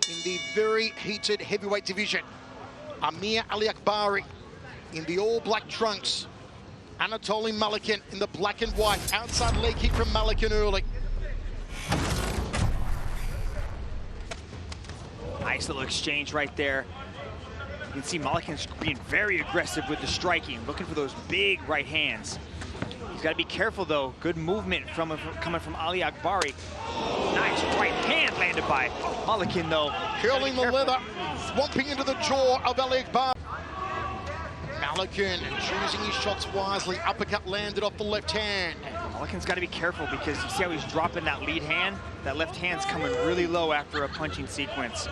in the very heated heavyweight division. Aliakbari in the all-black trunks. Anatoly Malykhin in the black and white. Outside leg kick from Malykhin early. Nice little exchange right there. You can see Malykhin's being very aggressive with the striking, looking for those big right hands. He's got to be careful though. Good movement coming from Aliakbari. Nice right hand landed by Malykhin though. Curling the leather, swamping into the jaw of Aliakbari. Malykhin choosing his shots wisely. Uppercut landed off the left hand. Malykhin's got to be careful because you see how he's dropping that lead hand? That left hand's coming really low after a punching sequence.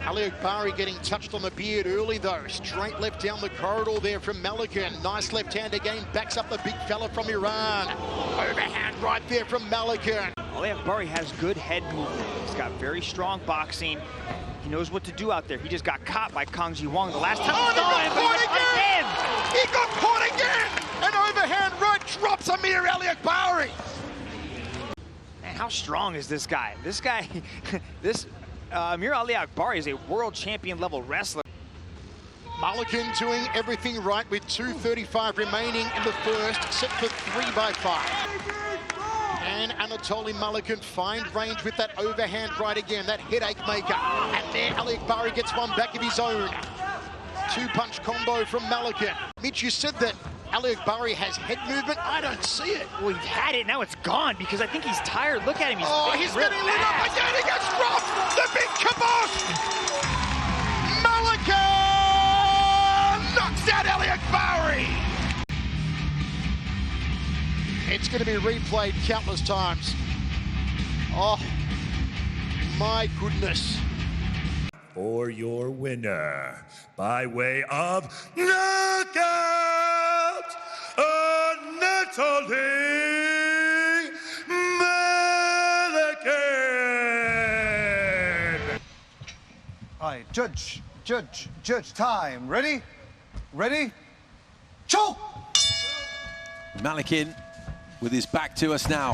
Aliakbari getting touched on the beard early though. Straight left down the corridor there from Malykhin. Nice left hand again, backs up the big fella from Iran. Overhand right there from Malykhin. Aliakbari has good head movement. He's got very strong boxing. He knows what to do out there. He just got caught by Kang Ji-won the last time. Oh, he got caught again! He got caught again! An overhand right drops Amir Aliakbari. Man, how strong is this guy? This guy, Amir Aliakbari is a world champion level wrestler. Malykhin doing everything right with 2:35 remaining in the first, set for 3-5. And Anatoly Malykhin find range with that overhand right again, that headache maker. And there Aliakbari gets one back of his own. Two-punch combo from Malykhin. Mitch, you said that Aliakbari has head movement. I don't see it. Well, he had it, now it's gone because I think he's tired. Look at him, he's getting lit up again. He gets dropped. The big kibosh. Malykhin knocks out Aliakbari. It's going to be replayed countless times. Oh, my goodness. For your winner, by way of knockout, Anatoly Malykhin. All right, judge, time. Ready? Choke! Malykhin with his back to us now.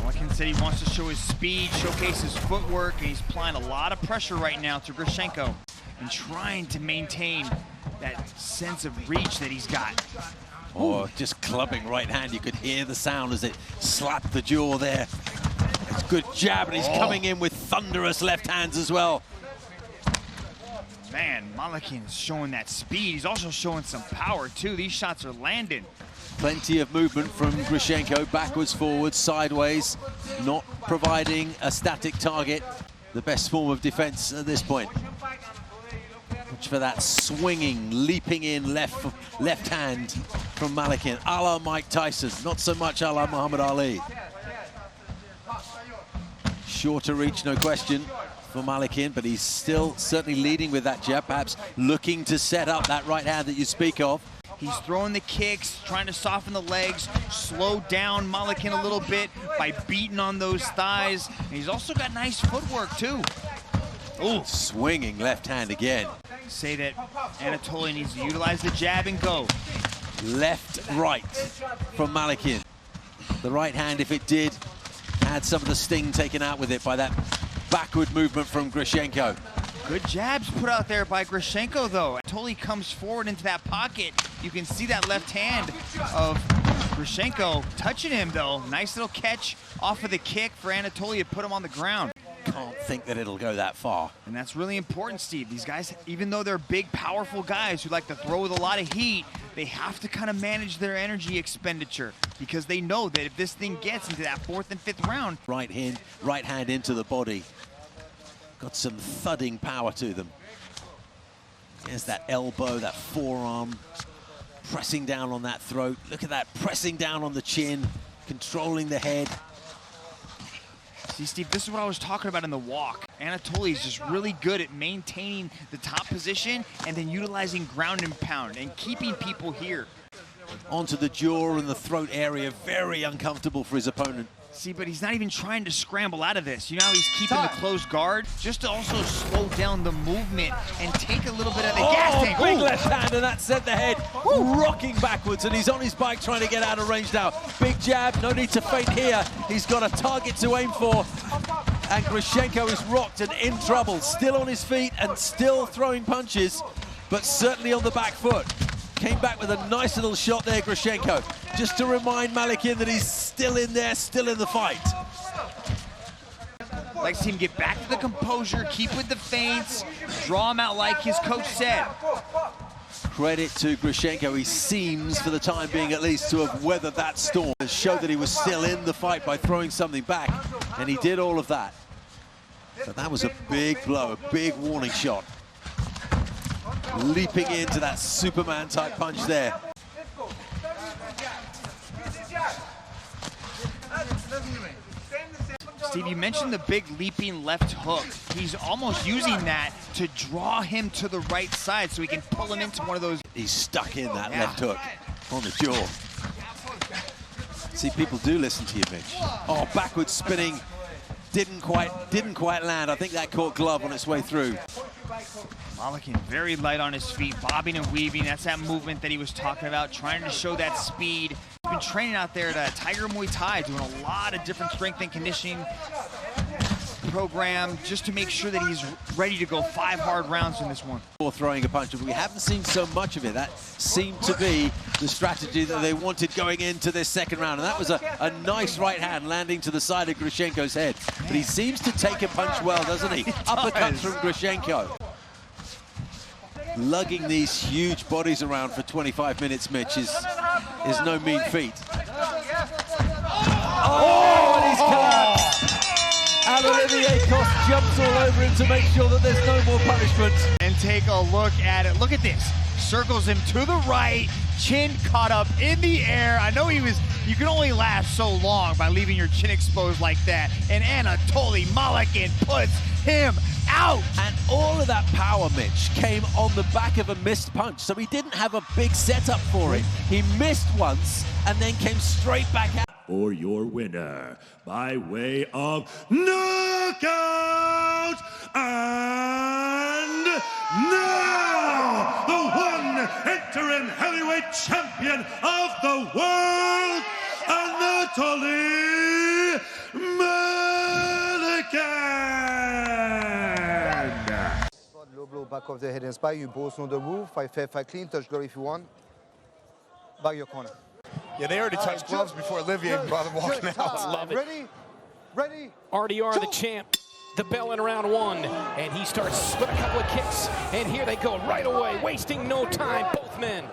Malykhin said he wants to show his speed, showcase his footwork, and he's applying a lot of pressure right now to Grishenko and trying to maintain that sense of reach that he's got. Oh, just clubbing right hand. You could hear the sound as it slapped the jaw there. It's a good jab, and he's coming in with thunderous left hands as well. Man, Malykhin's showing that speed. He's also showing some power too. These shots are landing. Plenty of movement from Grishenko, backwards, forwards, sideways, not providing a static target. The best form of defense at this point. Watch for that swinging, leaping in left hand from Malykhin, a la Mike Tyson, not so much a la Muhammad Ali. Shorter reach, no question, for Malykhin, but he's still certainly leading with that jab, perhaps looking to set up that right hand that you speak of. He's throwing the kicks, trying to soften the legs, slow down Malykhin a little bit by beating on those thighs. And he's also got nice footwork too. Oh, swinging left hand again. Say that Anatoly needs to utilize the jab and go. Left, right from Malykhin. The right hand, if it did, had some of the sting taken out with it by that backward movement from Grishenko. Good jabs put out there by Grishenko, though. Anatoly comes forward into that pocket. You can see that left hand of Grishenko touching him, though. Nice little catch off of the kick for Anatoly to put him on the ground. Can't think that it'll go that far. And that's really important, Steve. These guys, even though they're big, powerful guys who like to throw with a lot of heat, they have to kind of manage their energy expenditure because they know that if this thing gets into that 4th and 5th round. Right hand into the body. Got some thudding power to them. There's that elbow, that forearm, pressing down on that throat. Look at that, pressing down on the chin, controlling the head. See, Steve, this is what I was talking about in the walk. Anatoly is just really good at maintaining the top position and then utilizing ground and pound and keeping people here. Onto the jaw and the throat area, very uncomfortable for his opponent. See, but he's not even trying to scramble out of this. You know how he's keeping the close guard? Just to also slow down the movement and take a little bit of the gas tank. Big left hand, and that sent the head rocking backwards, and he's on his bike trying to get out of range now. Big jab, no need to feint here. He's got a target to aim for. and Grishenko is rocked and in trouble, still on his feet and still throwing punches, but certainly on the back foot. Came back with a nice little shot there, Grishenko, just to remind Malykhin that he's still in there, still in the fight. Like to see him get back to the composure, keep with the feints, draw him out like his coach said. Credit to Grishenko, he seems, for the time being at least, to have weathered that storm and showed that he was still in the fight by throwing something back, and he did all of that. But that was a big blow, a big warning shot. Leaping into that Superman-type punch there. Steve, you mentioned the big leaping left hook. He's almost using that to draw him to the right side so he can pull him into one of those. He's stuck in that left hook on the jaw. See, people do listen to you, Mitch. Oh, backwards spinning. Didn't quite land. I think that caught glove on its way through. Malykhin very light on his feet, bobbing and weaving. That's that movement that he was talking about, trying to show that speed. He's been training out there at Tiger Muay Thai, doing a lot of different strength and conditioning program just to make sure that he's ready to go 5 hard rounds in this one. Or throwing a punch, but we haven't seen so much of it. That seemed to be the strategy that they wanted going into this second round, and that was a nice right hand landing to the side of Grishenko's head. But he seems to take a punch well, doesn't he? Uppercuts from Grishenko. Lugging these huge bodies around for 25 minutes, Mitch, is no mean feat. Oh, and he's cut! And Olivier Coste jumps all over him to make sure that there's no more punishment. And take a look at it. Look at this. Circles him to the right, chin caught up in the air. I know you can only last so long by leaving your chin exposed like that. And Anatoly Malykhin puts him out. And all of that power, Mitch, came on the back of a missed punch. So he didn't have a big setup for it. He missed once and then came straight back out. For your winner, by way of knockout, and now the one interim heavyweight champion of the world, Anatoly Malykhin. Low blow, back of the head and spine. You both know the move. Fight fair, fight clean. Touch glory if you want. Back your corner. Yeah, they already touched gloves before Olivier even bothered walking out. Love it. Ready? RDR, the champ, the bell in round 1, and he starts with a couple of kicks, and here they go right away, wasting no time, both men.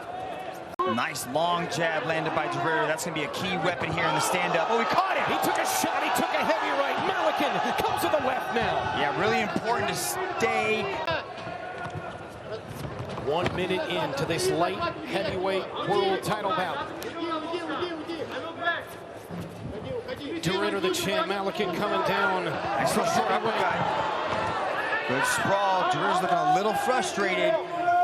Nice long jab landed by Guerrero. That's going to be a key weapon here in the stand-up. Oh, he caught it! He took a shot, he took a heavy right. Malykhin comes to the left now. Yeah, really important to stay. 1 minute into this light heavyweight world title bout. Guerrero, the champ, Malykhin coming down. Nice little short uppercut. Good sprawl. Guerrero's looking a little frustrated,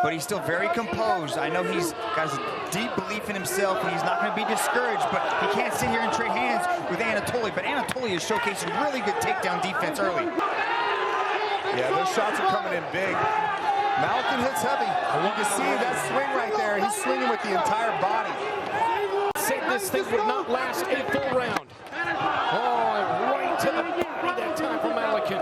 but he's still very composed. I know he's got a deep belief in himself, and he's not going to be discouraged, but he can't sit here and trade hands with Anatoly. But Anatoly is showcasing really good takedown defense early. Yeah, those shots are coming in big. Malykhin hits heavy. You can see that swing right there. He's swinging with the entire body. Said this thing would not last a full round. Oh, right to the body that time for Malykhin.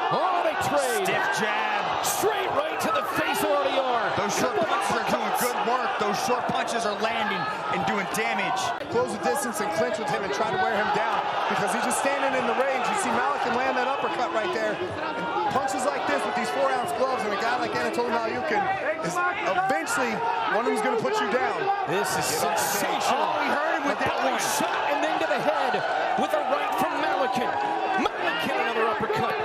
Oh, they trade. Stiff jab. Straight right to the face of RDR. Those short punches are doing good work. Those short punches are landing and doing damage. Close the distance and clinch with him and try to wear him down because he's just standing in the range. You see Malykhin land that uppercut right there. And punches like this with these 4-ounce gloves and a guy like Anatoly Malykhin is eventually one who's going to put you down. This is sensational. Oh, we heard him with that one. Shot and then to the head with a right from Malykhin. Malykhin, another uppercut.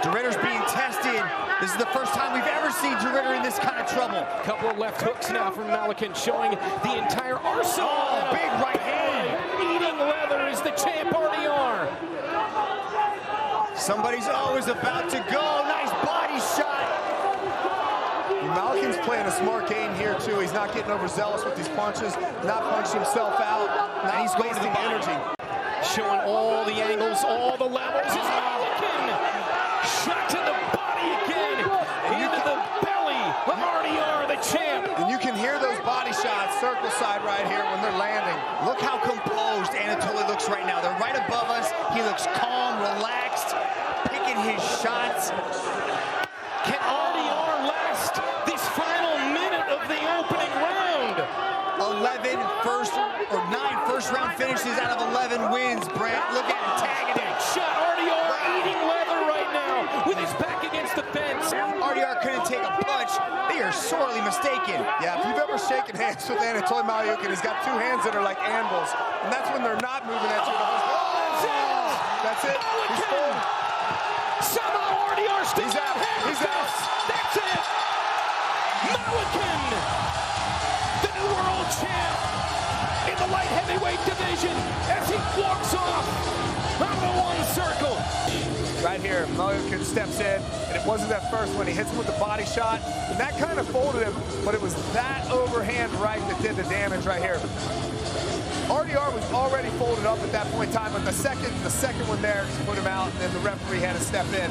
Guerrero's being tested. This is the first time we've ever seen Guerrero in this kind of trouble. Couple of left hooks now from Malykhin, showing the entire arsenal. Oh, big right hand. Eating leather is the champ RDR. Somebody's always about to go. Nice body shot. Malykhin's playing a smart game here too. He's not getting overzealous with these punches, not punching himself out, not he's wasting energy. Showing all the angles, all the levels. Is Malykhin. Shot to the body again. Into the belly of RDR, the champ. And you can hear those body shots circle side right here when they're landing. Look how composed Anatoly looks right now. They're right above us. He looks calm, relaxed. shots. Can RDR last this final minute of the opening round? 9 first-round finishes out of 11 wins, Brent. Look at him tagging it. Shot RDR eating leather right now with his back against the fence. RDR couldn't take a punch. They are sorely mistaken. Yeah, if you've ever shaken hands with Anatoly Malykhin, he's got two hands that are like anvils, and that's when they're not moving at you. That's it. He's full. Somehow RDR still He's out. He's out. That's it. Malykhin, the new world champ in the light heavyweight division, as he walks off out of one circle. Right here, Malykhin steps in, and it wasn't that first one. He hits him with the body shot, and that kind of folded him, but it was that overhand right that did the damage right here. RDR was already folded up at that point in time, but the second one there just put him out, and then the referee had to step in.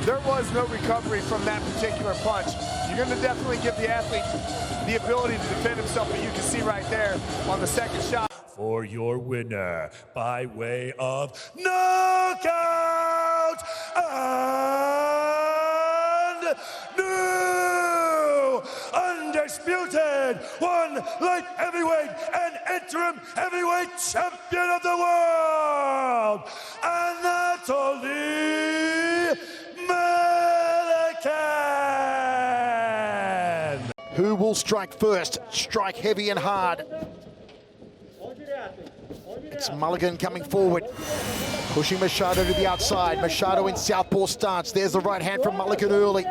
There was no recovery from that particular punch. You're going to definitely give the athlete the ability to defend himself, but you can see right there on the second shot. For your winner, by way of knockout and new undisputed one light heavyweight and interim heavyweight champion of the world, Anatoly Malykhin. Who will strike first? Strike heavy and hard. It's Malykhin coming forward, pushing Machado to the outside. Machado in southpaw stance. There's the right hand from Malykhin early.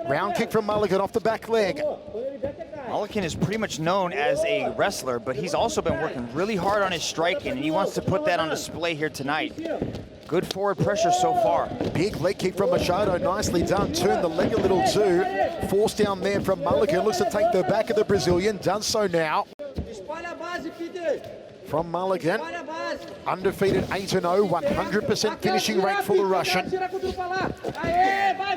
Round kick from Malykhin off the back leg. Malykhin is pretty much known as a wrestler, but he's also been working really hard on his striking, and he wants to put that on display here tonight. Good forward pressure so far. Big leg kick from Machado, nicely done. Turn the leg a little too. Force down there from Malykhin. Looks to take the back of the Brazilian. Does so now. From Malykhin, undefeated 8-0, 100% finishing rate for the Russian.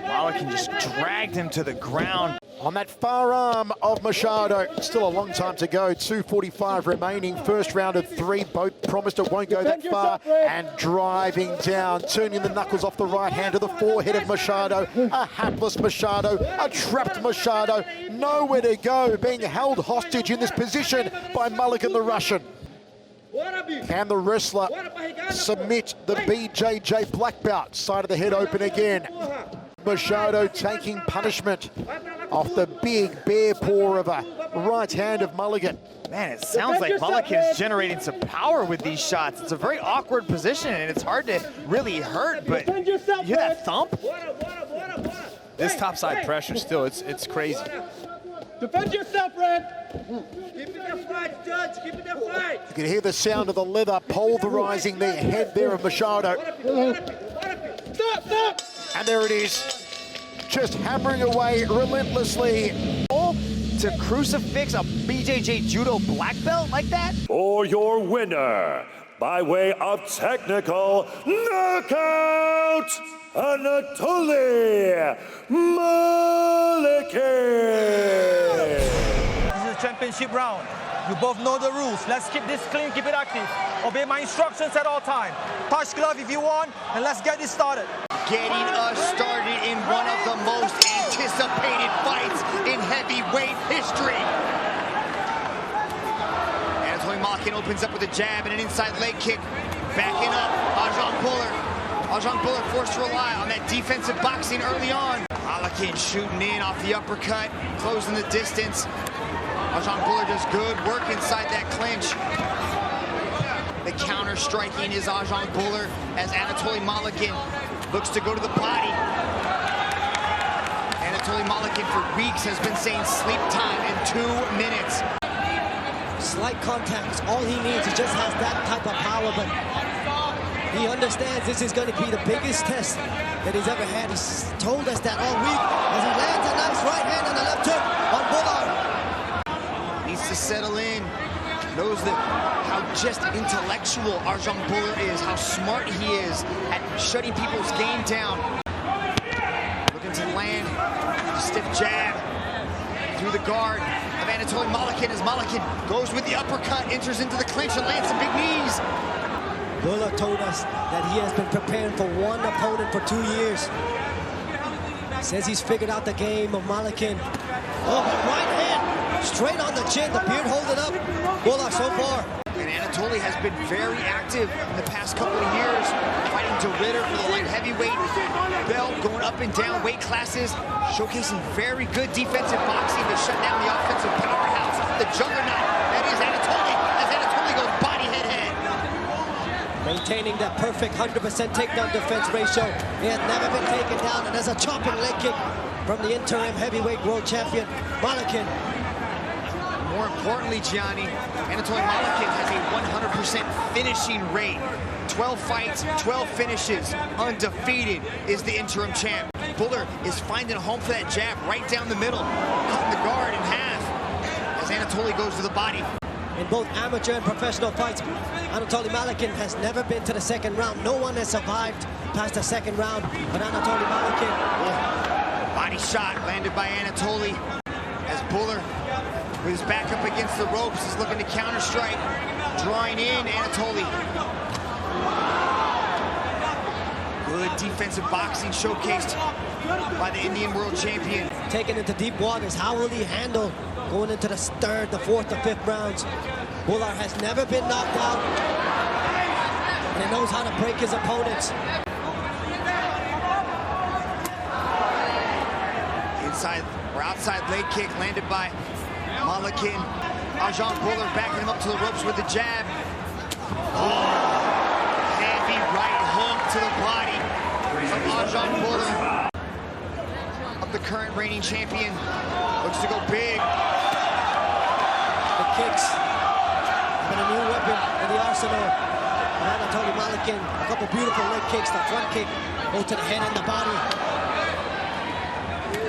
Malykhin just dragged him to the ground. On that far arm of Machado, still a long time to go, 2:45 remaining, first round of 3, both promised it won't go that far, and driving down, turning the knuckles off the right hand to the forehead of Machado, a hapless Machado, a trapped Machado, nowhere to go, being held hostage in this position by Malykhin the Russian. Can the wrestler submit the BJJ black belt? Side of the head open again. Machado taking punishment off the big bare paw of a right hand of Malykhin. Man, it sounds like Malykhin is generating some power with these shots. It's a very awkward position, and it's hard to really hurt, but you hear that thump? This topside pressure still, it's crazy. Defend yourself, Reug. Keep it in fight, Judge. Keep it in fight. You can hear the sound of the leather pulverizing the head there of Machado. Stop. And there it is, just hammering away relentlessly. To crucifix a BJJ judo black belt like that? For your winner, by way of technical knockout, Anatoly Malykhin. This is a championship round. You both know the rules. Let's keep this clean, keep it active. Obey my instructions at all times. Touch glove if you want, and let's get this started. Getting us started in one of the most anticipated fights in heavyweight history. Anatoly Malykhin opens up with a jab and an inside leg kick. Backing up, Ajang Bhullar forced to rely on that defensive boxing early on. Malykhin shooting in off the uppercut, closing the distance. Ajang Bhullar does good work inside that clinch. The counter striking is Ajang Bhullar as Anatoly Malykhin looks to go to the body. Anatoly Malykhin for weeks has been saying sleep time in 2 minutes. Slight contact, all he needs. He just has that type of power, but he understands this is going to be the biggest test that he's ever had. He's told us that all week as he lands a nice right hand on the left hook on Bhullar. Needs to settle in. Knows that how just intellectual Ajang Bhullar is, how smart he is at shutting people's game down. Looking to land a stiff jab through the guard of Anatoly Malykhin as Malykhin goes with the uppercut, enters into the clinch and lands some big knees. Bhullar told us that he has been preparing for one opponent for 2 years. Says he's figured out the game of Malykhin. Oh, but right hand, straight on the chin, the beard holding up. Bhullar so far. And Anatoly has been very active in the past couple of years, fighting DeRitter for the light heavyweight belt, going up and down weight classes, showcasing very good defensive boxing to shut down the offensive powerhouse, the juggernaut that is Anatoly, as Anatoly goes body head. Maintaining that perfect 100% takedown defense ratio. He has never been taken down, and there's a chopping leg kick from the interim heavyweight world champion, Malykhin. More importantly, Gianni, Anatoly Malykhin has a 100% finishing rate. 12 fights, 12 finishes, undefeated is the interim champ. Bhullar is finding a home for that jab right down the middle, cutting the guard in half as Anatoly goes to the body. In both amateur and professional fights, Anatoly Malykhin has never been to the second round. No one has survived past the second round, but Anatoly Malykhin. Yeah. Body shot landed by Anatoly as Bhullar, with his back up against the ropes, is looking to counter-strike. Drawing in Anatoly. Good defensive boxing showcased by the Indian world champion. Taken into deep waters, how will he handle going into the third, the fourth, the fifth rounds? Bhullar has never been knocked out, and he knows how to break his opponents. Inside or outside leg kick landed by Malykhin. Bhullar backing him up to the ropes with the jab. Oh, heavy right hook to the body from Bhullar. Of the current reigning champion. Looks to go big. The kicks have been a new weapon in the arsenal of Anatoly Malykhin. A couple beautiful leg kicks. The front kick goes to the head and the body.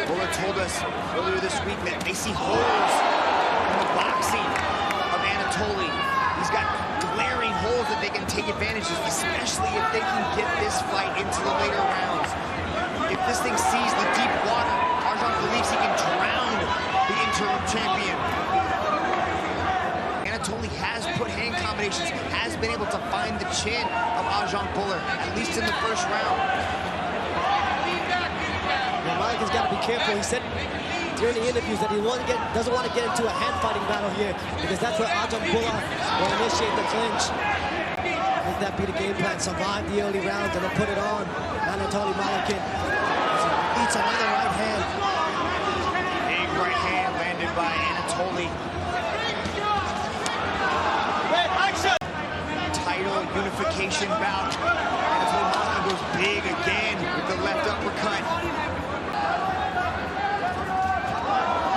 Bhullar told us earlier this week that they see holes in the boxing of Anatoly. He's got glaring holes that they can take advantage of, especially if they can get this fight into the later rounds. If this thing sees the deep water, Arjan believes he can drown the interim champion. Anatoly has put hand combinations, has been able to find the chin of Bhullar, at least in the first round. Malykhin's got to be careful. He said during the interviews that he doesn't want to get into a hand-fighting battle here, because that's where Bhullar will initiate the clinch. Would that be the game plan? Survive the early rounds and then put it on Anatoly Malykhin. Eats another right hand. Big right hand landed by Anatoly. Title unification bout. Anatoly Malykhin goes big again with the left uppercut.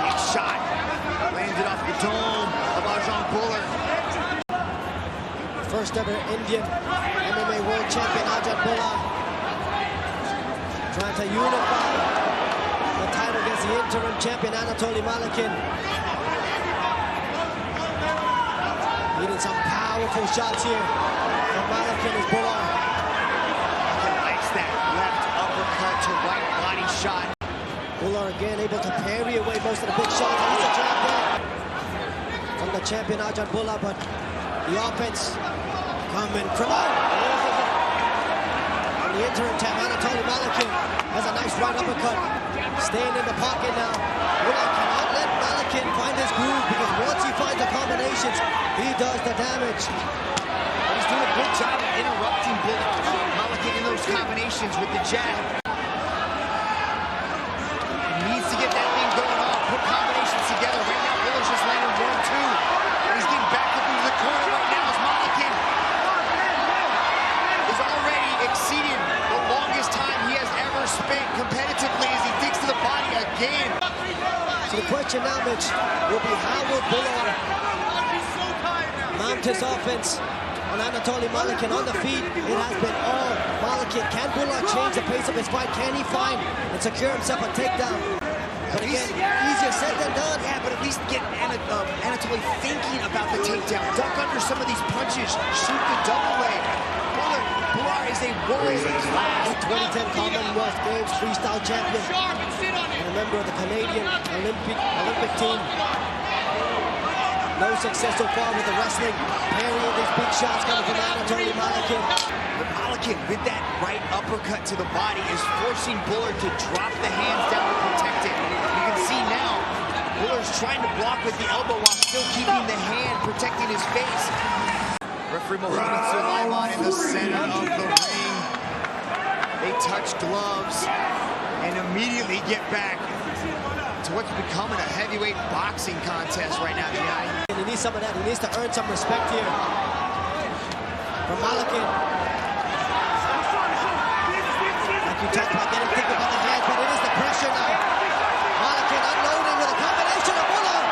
Big shot landed off the dome of Bhullar. First ever Indian MMA world champion Bhullar, trying to unify the title against the interim champion Anatoly Malykhin. Needing some powerful shots here from Malykhin as Bhullar. Likes that left uppercut to right body shot. Bhullar again able to parry away most of the big shots. He's a jab there from the champion Bhullar, but the offense coming from the interim champ Anatoly Malykhin has a nice right uppercut. Staying in the pocket now. Bhullar cannot let Malykhin find his groove, because once he finds the combinations, he does the damage. He's doing a good job of interrupting Malykhin in those combinations with the jab. He needs to get that thing going on, put combinations together. Right now, Bhullar's just landing 1-2. And he's getting back up into the corner right now as Malykhin is already exceeding the longest time he has ever spent competitively as he digs to the body again. So the question now, Mitch, will be how will Bhullar mount his offense on Anatoly Malykhin on the feet? It has been all Malykhin. Can Bhullar change the pace of his fight? Can he find and secure himself a takedown? But again, easier said than done. Yeah, but at least get Anatoly thinking about the takedown. Duck under some of these punches. Shoot the double leg. Bhullar is a world-class 2010 Commonwealth Games freestyle champion and a member of the Canadian Olympic team. No success so far with the wrestling. Parrying these big shots coming from Anatoly Malykhin. But Malykhin, with that right uppercut to the body, is forcing Bhullar to drop the hands down to protect it. You can see now, Bhullar's trying to block with the elbow while still keeping the hand protecting his face. Referee Mohamed Sulaiman in the center of the ring. They touch gloves and immediately get back to what's becoming a heavyweight boxing contest right now, Gianni. And he needs some of that. He needs to earn some respect here from Malykhin. Like you talked about, getting thinking about the hands, but it is the pressure now. Malykhin unloading with a combination of Bhullar.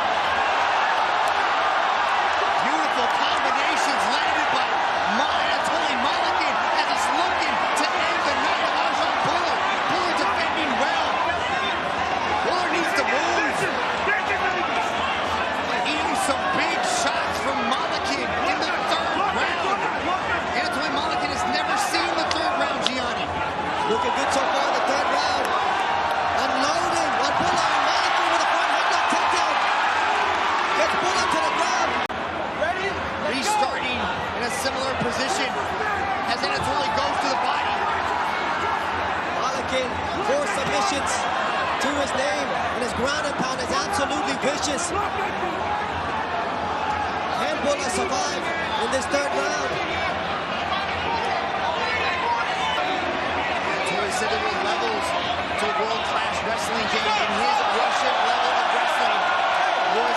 Beautiful combinations landed by Anatoly Malykhin as he's looking to end the night of Bhullar. Bhullar defending well. Bhullar needs to move. Eating some big shots from Malykhin in the third round. Anatoly Malykhin has never seen the third round, Gianni. Looking good so far in the third round. Unloading on Bhullar, and Malykhin with a front headlock takedown. Gets Bhullar to the ground. Restarting in a similar position as Anatoly goes to the body. Malykhin, 4 submissions to his name, and his ground and pound is absolutely vicious. Can Bhullar survive in this third round? Anatoly said there were levels to a world-class wrestling game, and his Russian level of wrestling was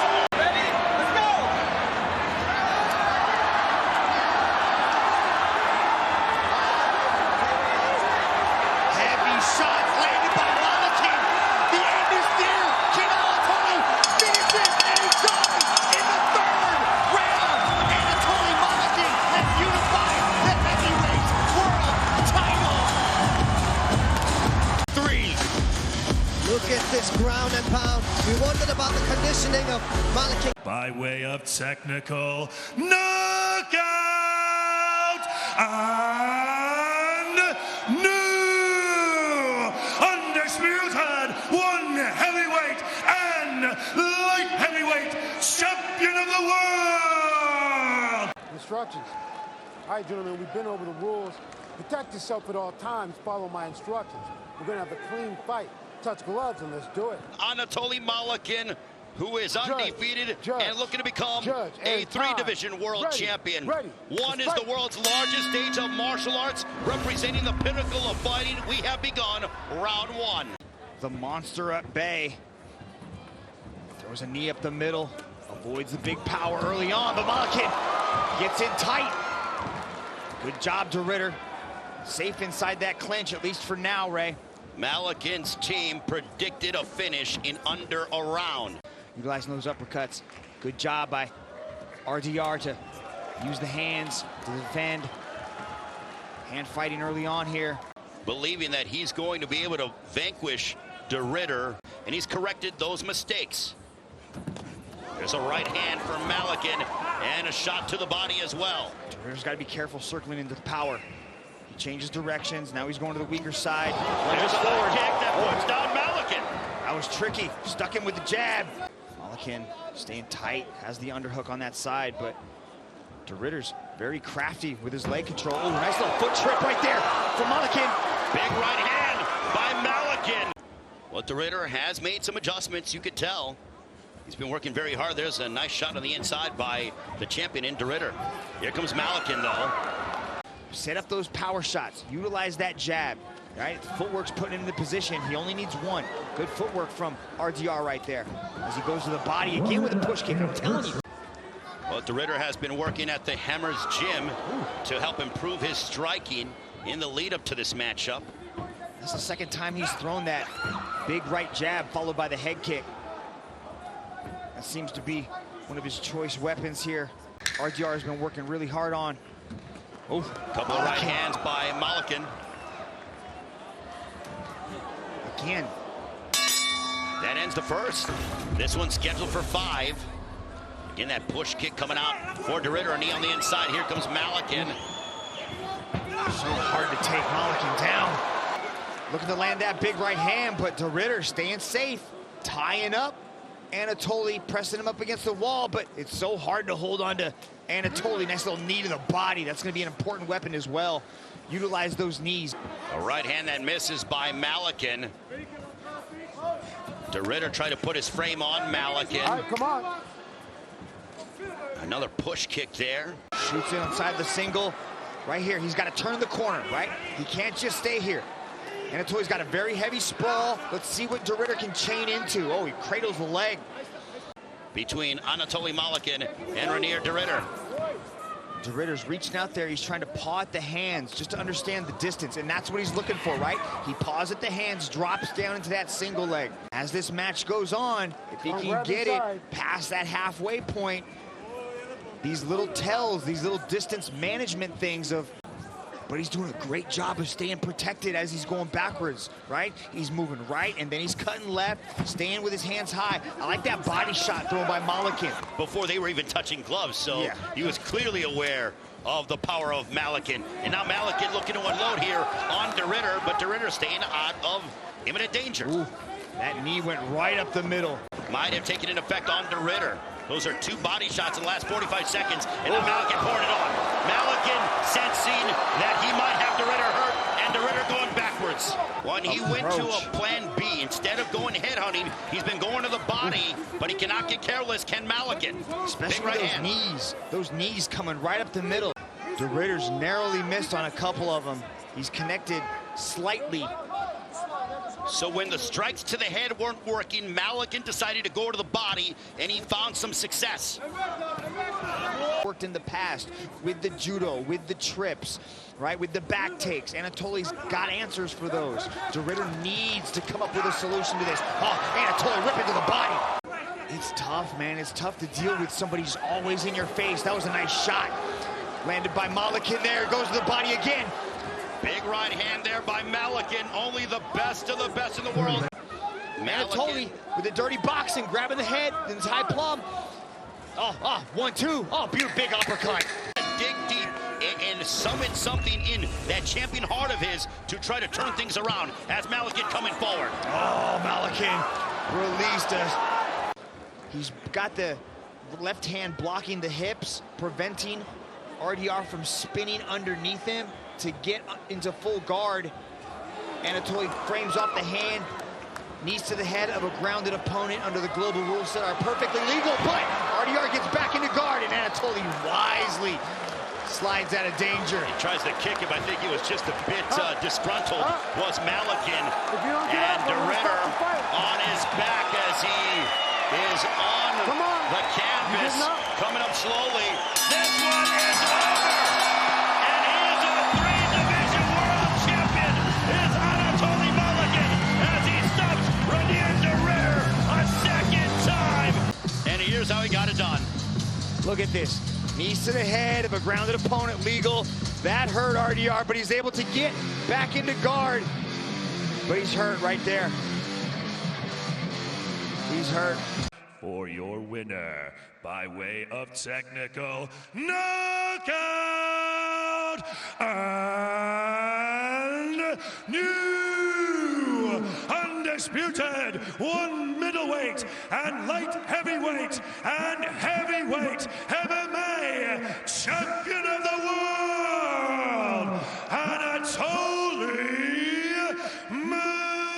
shots landed by Malykhin. The end is near. Can Anatoly finish it? And he does in the third round. Anatoly Malykhin has unified the heavyweight world title. 3. Look at this ground and pound. We wondered about the conditioning of Malykhin. By way of technical knockout and undisputed one heavyweight and light heavyweight champion of the world! Instructions. All right, gentlemen, we've been over the rules. Protect yourself at all times. Follow my instructions. We're going to have a clean fight. Touch gloves and let's do it. Anatoly Malykhin, who is undefeated and looking to become a 3-division world champion. One is the world's largest stage of martial arts, representing the pinnacle of fighting. We have begun round 1. The monster at bay. Throws a knee up the middle. Avoids the big power early on, but Malykhin gets in tight. Good job to Ritter. Safe inside that clinch, at least for now, Ray. Malykhin's team predicted a finish in under a round. Utilizing those uppercuts. Good job by RDR to use the hands to defend. Hand fighting early on here. Believing that he's going to be able to vanquish de Ridder, and he's corrected those mistakes. There's a right hand from Malykhin and a shot to the body as well. De Ridder's got to be careful circling into the power. He changes directions. Now he's going to the weaker side. There's a forward kick that puts down Malykhin. That was tricky. Stuck him with the jab. Malykhin staying tight, has the underhook on that side, but de Ridder's very crafty with his leg control. Oh, nice little foot trip right there from Malykhin. Big right hand by Malykhin. Well, de Ridder has made some adjustments, you could tell. He's been working very hard. There's a nice shot on the inside by the champion in de Ridder. Here comes Malykhin, though. Set up those power shots. Utilize that jab. Right? Footwork's putting him in the position. He only needs one. Good footwork from RDR right there. As he goes to the body again with a push kick. I'm telling you. Well, de Ridder has been working at the Hammers gym to help improve his striking in the lead up to this matchup. That's the second time he's thrown that big right jab followed by the head kick. That seems to be one of his choice weapons here. RDR has been working really hard on. Oh, couple of right hands by Malykhin. Again. That ends the first. This one's scheduled for 5. Again, that push kick coming out for de Ridder. A knee on the inside. Here comes Malykhin. So hard to take Malykhin down. Looking to land that big right hand, but de Ridder staying safe, tying up, Anatoly pressing him up against the wall, but it's so hard to hold on to Anatoly. Nice little knee to the body. That's going to be an important weapon as well. Utilize those knees. A right hand that misses by Malykhin. De Ridder tried to put his frame on Malykhin. All right, come on. Another push kick there. Shoots it inside the single. Right here, he's got to turn the corner, right? He can't just stay here. Anatoly's got a very heavy sprawl. Let's see what De Ridder can chain into. Oh, he cradles the leg. Between Anatoly Malykhin and Reinier De Ridder. De Ridder's reaching out there. He's trying to paw at the hands just to understand the distance, and that's what he's looking for, right? He paws at the hands, drops down into that single leg. As this match goes on, if he can get it past that halfway point, these little tells, these little distance management things of, but he's doing a great job of staying protected as he's going backwards, right? He's moving right, and then he's cutting left, staying with his hands high. I like that body shot thrown by Malykhin. Before they were even touching gloves, so he was clearly aware of the power of Malykhin. And now Malykhin looking to unload here on De Ridder, but De Ridder staying out of imminent danger. Ooh, that knee went right up the middle. Might have taken an effect on De Ridder. Those are two body shots in the last 45 seconds, and now Malykhin pouring it on. Malykhin sensing that he might have De Ridder hurt, and De Ridder going backwards. When he went to a plan B, instead of going head hunting, he's been going to the body, but he cannot get careless, can Malykhin. Especially with those knees coming right up the middle. De Ridder's narrowly missed on a couple of them. He's connected slightly. So when the strikes to the head weren't working, Malykhin decided to go to the body, and he found some success. Worked in the past with the judo, with the trips, right, with the back takes. Anatoly's got answers for those. De Ridder needs to come up with a solution to this. Oh, Anatoly ripping to the body. It's tough, man. It's tough to deal with somebody who's always in your face. That was a nice shot. Landed by Malykhin there, goes to the body again. Big right hand there by Malykhin, only the best of the best in the world. Anatoly with the dirty boxing, grabbing the head in his high plum. Oh, 1-2. Oh, beautiful big uppercut. Dig deep and summon something in that champion heart of his to try to turn things around as Malykhin coming forward. Oh, Malykhin released us. He's got the left hand blocking the hips, preventing RDR from spinning underneath him to get into full guard. Anatoly frames off the hand, knees to the head of a grounded opponent under the global rule set are perfectly legal, but RDR gets back into guard, and Anatoly wisely slides out of danger. He tries to kick him. I think he was just a bit disgruntled, was Malykhin. And De Ridder on his back as he is on the canvas, coming up slowly. This one is over. Here's how he got it done. Look at this. Knees to the head of a grounded opponent, legal. That hurt RDR, but he's able to get back into guard. But he's hurt right there. He's hurt. For your winner, by way of technical knockout, and new undisputed one middleweight and light heavyweight and heavyweight MMA champion of the world, Anatoly Malykhin.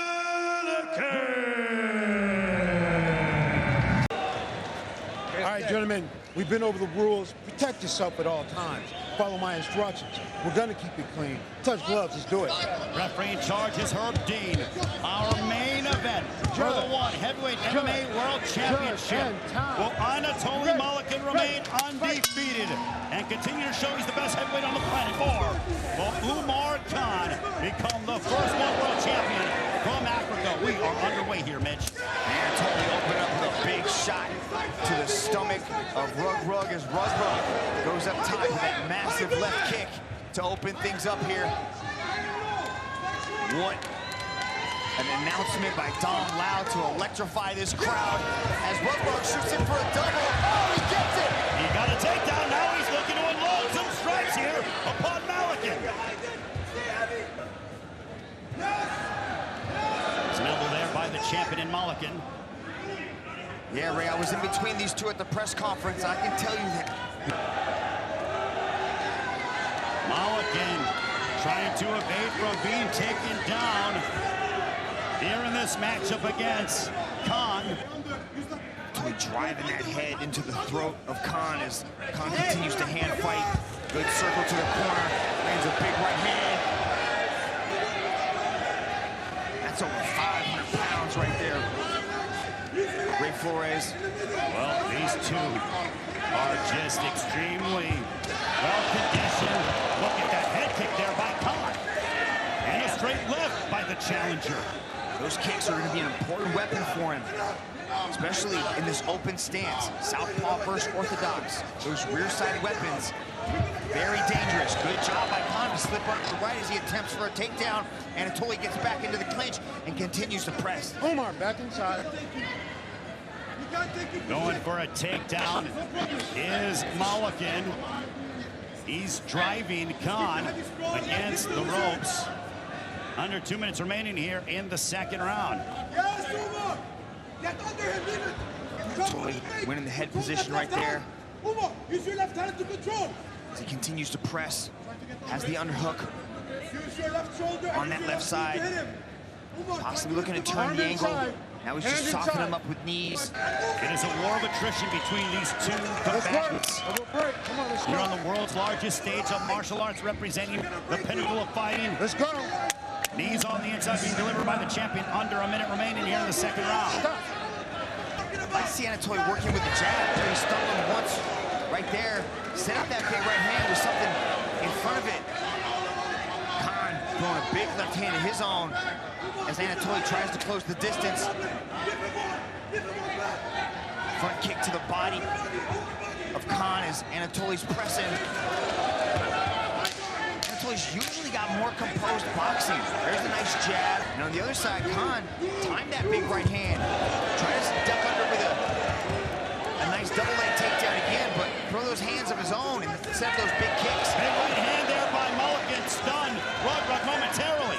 All right, gentlemen, we've been over the rules. Protect yourself at all times. Follow my instructions. We're going to keep it clean. Touch gloves. Let's do it. Referee in charge is Herb Dean. Our main event for the one heavyweight MMA World Championship. Will Anatoly Malykhin remain undefeated and continue to show he's the best heavyweight on the planet? Or will Umar Khan become the first world champion from Africa? We are underway here, Mitch. Anatoly opened up with a big shot to the stomach of Reug as Reug goes up top with that massive left kick to open things up here. What an announcement by Dom Lau to electrify this crowd as Reug shoots in for a double. Oh, he gets it! He got a takedown. Now he's looking to unload some strikes here upon Malykhin. It's an elbow there by the champion in Malykhin. Yeah, Ray, I was in between these two at the press conference. I can tell you that. Malykhin trying to evade from being taken down here in this matchup against Khan. Driving that head into the throat of Khan as Khan continues to hand fight. Good circle to the corner, lands a big right hand. That's over 500 pounds right there. Ray Flores. Well, these two are just extremely well conditioned. Look at that head kick there by Khan. And a straight left by the challenger. Those kicks are going to be an important weapon for him, especially in this open stance. Southpaw versus orthodox. Those rear-side weapons, very dangerous. Good job by Khan to slip up to the right as he attempts for a takedown. Anatoly gets back into the clinch and continues to press. Omar back inside. Going for a takedown is Malykhin. He's driving Khan against the ropes. Under 2 minutes remaining here in the second round. Totally winning the head position right there. Use your left hand to control. As he continues to press, has the underhook on that left side. Possibly looking to turn the angle. Now he's just softening him up with knees. It is a war of attrition between these two combatants. Here on the world's largest stage of martial arts, representing the pinnacle of fighting. Let's go. Knees on the inside being delivered by the champion. Under a minute remaining here in the second round. I see Anatoly working with the jab. He stumbled him once right there. Set up that big right hand with something in front of it. Khan throwing a big left hand of his own as Anatoly tries to close the distance. Front kick to the body of Khan as Anatoly's pressing. Anatoly's usually got more composed boxing. There's a nice jab. And on the other side, Khan timed that big right hand. Tries to duck under with a nice double leg takedown again, but throw those hands of his own and set up those big kicks. Big right hand there by Malykhin, stunned Reug momentarily.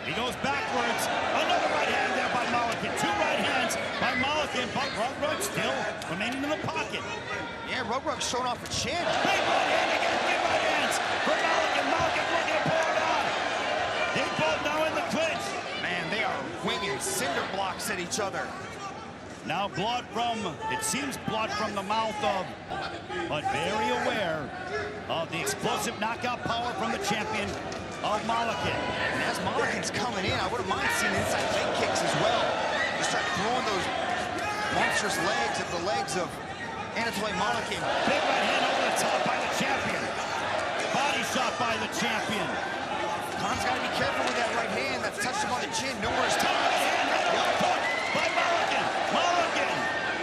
He goes backwards. Another right hand there by Malykhin. Two right hands by Malykhin, but Reug still remaining in the pocket. Yeah, Reug's showing off a chin. Big right hand again, big right hands for Malykhin. Malykhin looking to pour it on. They both now in the clinch. Man, they are winging cinder blocks at each other. Now blood from, it seems blood from the mouth of, but very aware of the explosive knockout power from the champion of Malykhin. And as Malykhin's coming in, I wouldn't mind seeing inside leg kicks as well. Just start throwing those monstrous legs at the legs of Anatoly Malykhin. Big right hand over the top by the champion. Body shot by the champion. Khan's got to be careful with that right hand. That's touched him on the chin numerous times. Right hand right on the hook by Malykhin. Malykhin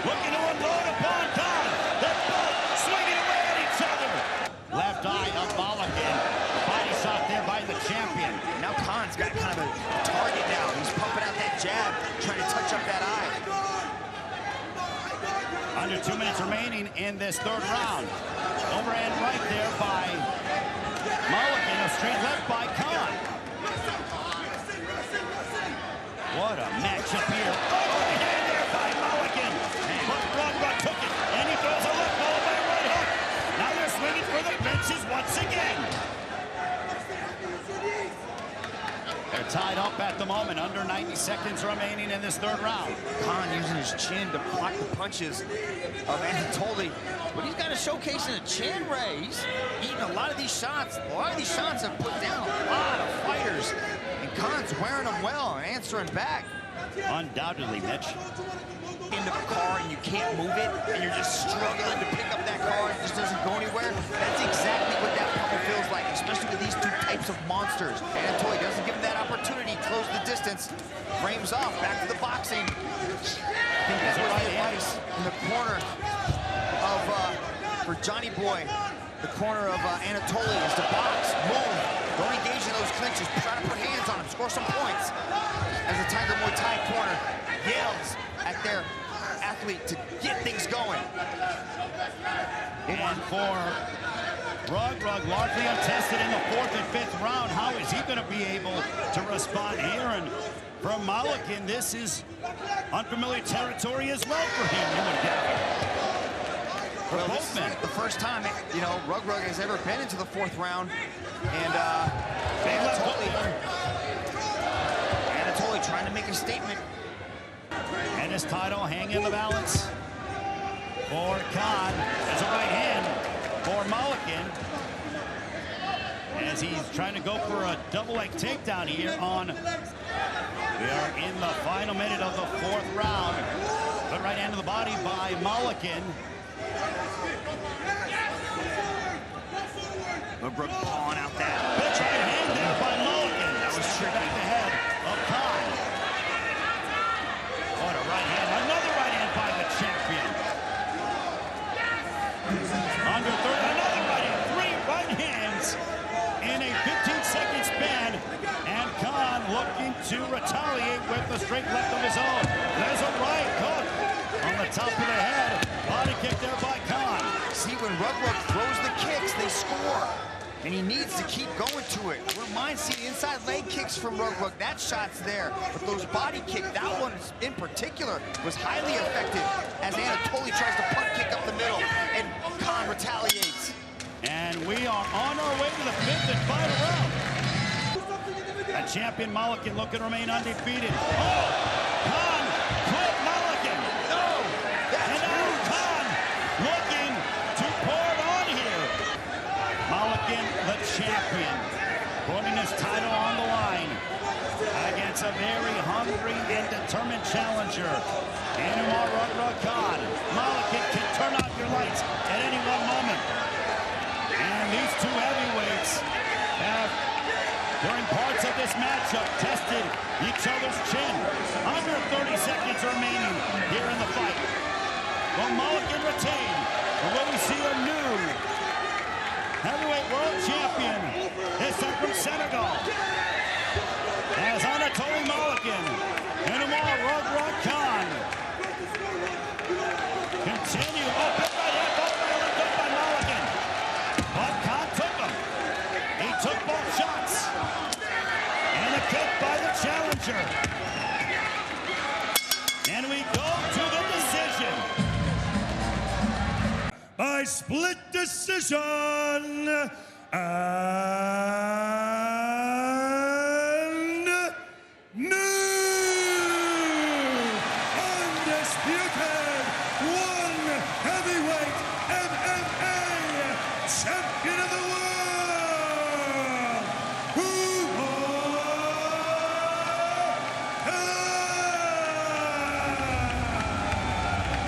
looking to unload upon Khan. They're both swinging away at each other. Left eye of Malykhin. Body shot there by the champion. Now Khan's got kind of a target now. He's pumping out that jab, trying to touch up that eye. Under 2 minutes remaining in this third round. Overhand right there by Malykhin. A straight left by Khan. What a matchup here. Overhand there by Malykhin. But Reug took it, and he throws a left followed by a right hook. Now they're swinging for the benches once again. They're tied up at the moment, under 90 seconds remaining in this third round. Khan using his chin to block the punches of Anatoly. But he's got a showcase in the chin, Ray. He's eating a lot of these shots. A lot of these shots have put down a lot of fighters. And Khan's wearing them well and answering back. Undoubtedly, Mitch. Into the car and you can't move it, and you're just struggling to pick up that car, it just doesn't go anywhere. That's exactly what that pummel feels like, especially with these two types of monsters. Anatoly doesn't give him that opportunity, close the distance, frames off, back to the boxing. I think that was the advice in the corner of, for Johnny Boy, the corner of Anatoly is to box, move, don't engage in those clinches, try to put hands on him, score some points. As the Tiger Muay Thai corner yells at their athlete to get things going. And for Reug largely untested in the fourth and fifth round. How is he going to be able to respond here? And from Malykhin. This is unfamiliar territory as well for him. Well, this is the first time, you know, Reug has ever been into the 4th round. And Anatoly trying to make a statement. And his title hanging in the balance for Khan. As a right hand for Malykhin. As he's trying to go for a double leg takedown here on. We are in the final minute of the 4th round. Good right hand to the body by Malykhin. Reug pawing out that. Big right hand there by Malykhin. That was tricky. Back the head of Khan. What a right hand. Another right hand by the champion. Under 30. Another right hand. 3 right hands in a 15-second span. And Khan looking to retaliate with the straight left of his own. There's a right hook on the top of the head. Body kick there by Khan. See, when Reug throws the kicks, they score. And he needs to keep going to it. Wouldn't mind seeing inside leg kicks from Reug. That shot's there. But those body kicks, that one in particular, was highly effective as Anatoly tries to punt kick up the middle and Khan retaliates. And we are on our way to the 5th and final round. A champion Malykhin looking to remain undefeated. Oh! Khan caught Malykhin. No! And now Khan looking to pour it on here. Malykhin, the champion, putting his title on the line against a very hungry and determined challenger. Anatoly Khan. Malykhin can turn off your lights at any one moment. And these two heavyweights have, during parts of this matchup, tested each other's chin. Under 30 seconds remaining here in the fight. Will Malykhin retain? Or will we see a new heavyweight world champion, this time from Senegal, as Anatoly Malykhin and Reug Khan continue. Oh, big right hand, both violent hook by Malykhin. But Khan took him. He took both shots. And a kick by the challenger. And we go to the decision. By split decision,